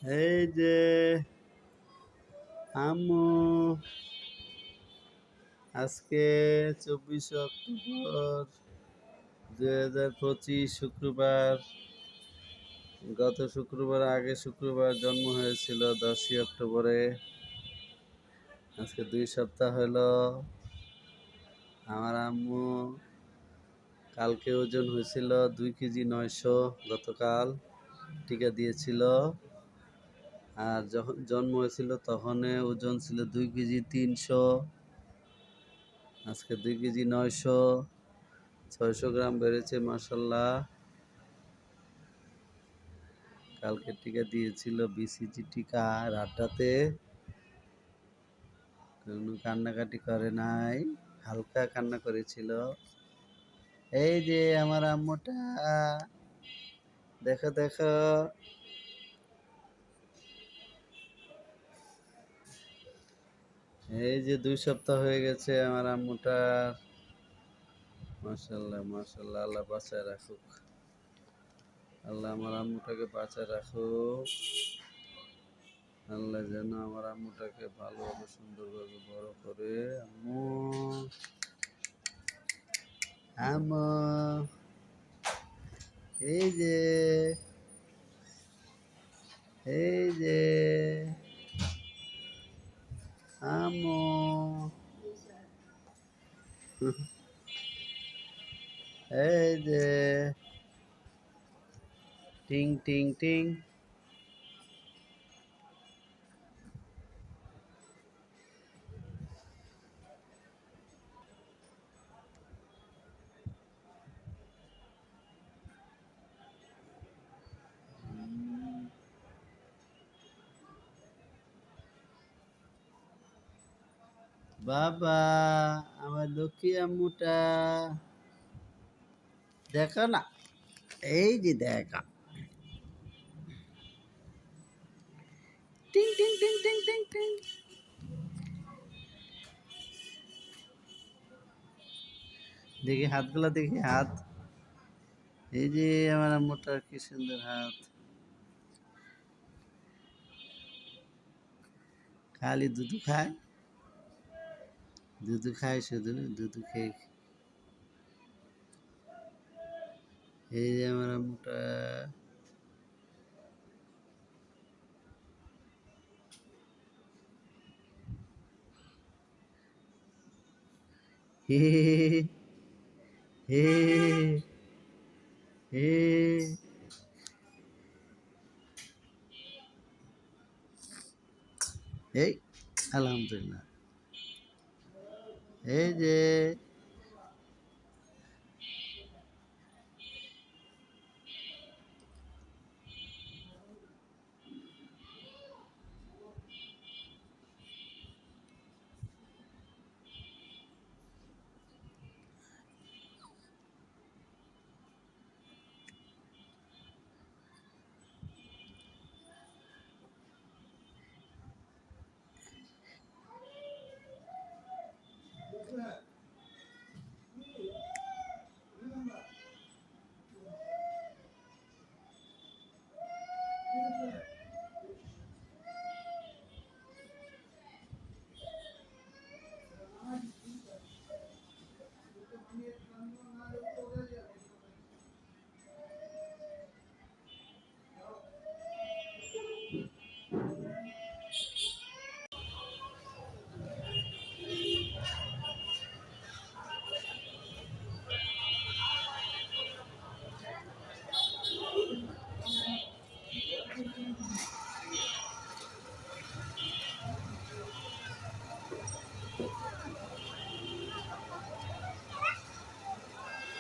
এই যে আম্মু আজকে 24 অক্টোবর 2025 শুক্রবার। গত শুক্রবার আগে শুক্রবার জন্ম হয়েছিল 10ই অক্টোবরে। আজকে 2 সপ্তাহ হলো। আমার আম্মু কালকে ওজন হয়েছিল 2 কেজি 900। গতকাল টিকা দিয়েছিল। আর যখন জন্ম হয়েছিল তখন ওজন ছিল 2 কেজি 300। আজকে 2 কেজি 900, 600 গ্রাম বেড়েছে মাশাল্লাহ। কালকে টিকা দিয়েছিল BCG টিকা রাতটাতে। কোনো কান্নাকাটি করে নাই, হালকা কান্না করেছিল। এই যে আমার আম্মুটা, দেখো দেখো। এই যে 2 সপ্তাহ হয়ে গেছে আমার আম্মুটার। মাশাল্লাহ মাশাল্লাহ, আল্লাহ বাঁচায় রাখুক। আল্লাহ আমার আম্মুটাকে বাঁচায় রাখুক। আল্লাহ যেন আমার আম্মুটাকে ভালোভাবে সুন্দরভাবে বড় করে। আম্মু আম্মু, এই যে এই যে আম্মু, এই যে টিং টিং টিং। বাবা, আমার লক্ষ্মী আম্মুটা, দেখো না, এই যে দেখা। টিং টিং টিং টিং টিং টিং। দেখি হাতগুলো, দেখি হাত। এই যে আমার আম্মুটার কি সুন্দর হাত। খালি দুধু খায়, দুধু খায়, শুধু দুধু খেয়ে। এই যে আমার আম্মুটা। হে হে হে। এই আলহামদুলিল্লাহ। এই যে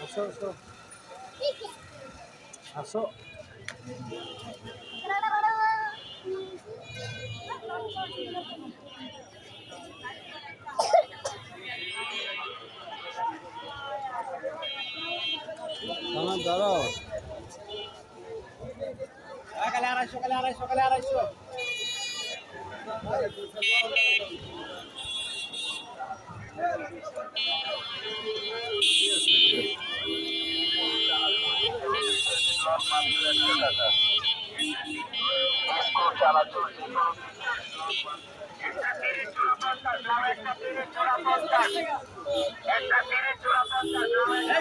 আসো আসো আসো। আমার দাঁড়াও। সকালে 250, সকালে 250, সকালে 250।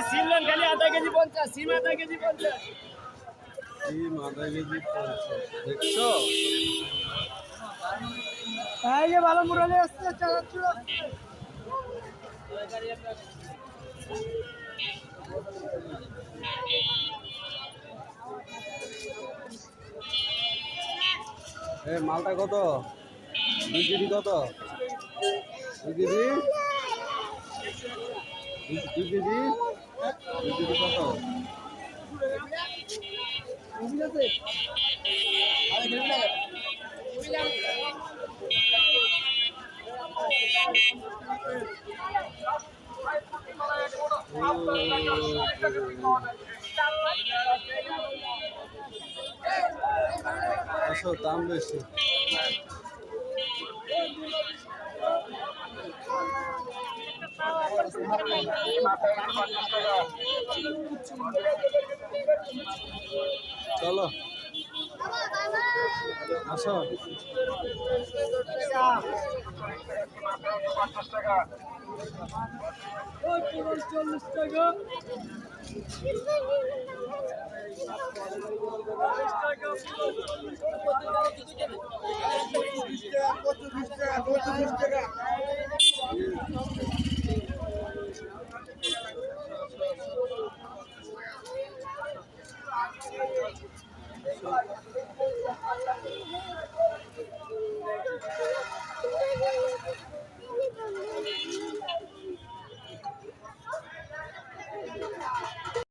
সিমলান খালি আধা কেজি 50, সিম আধা কেজি 50। ডিম আধা কেজি 50 দেখছো? এই যে ভালো মুরালি আসছে, চালাচ্ছ। মালটা কত? 2 কেজি কত? 2 কেজি? 2 কেজি? 2 কেজি কত? আসো, দাম বেশি। চলো আসো।